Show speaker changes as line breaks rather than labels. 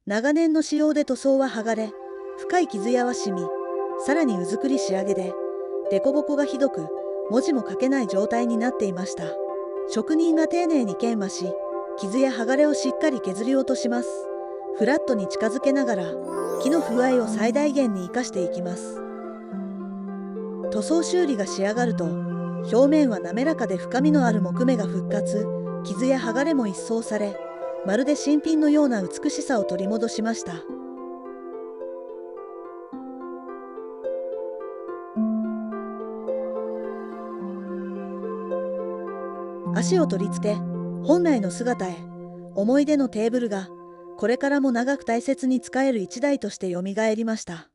長年の使用で塗装は剥がれ、深い傷やはしみ、さらにうずくり仕上げで、凸凹がひどく、文字も書けない状態になっていました。職人が丁寧に研磨し、傷や剥がれをしっかり削り落とします。フラットに近づけながら、木の風合いを最大限に生かしていきます。塗装修理が仕上がると、表面は滑らかで深みのある木目が復活、傷や剥がれも一掃され、まるで新品のような美しさを取り戻しました。足を取り付け、本来の姿へ、思い出のテーブルが、これからも長く大切に使える一台としてよみがえりました。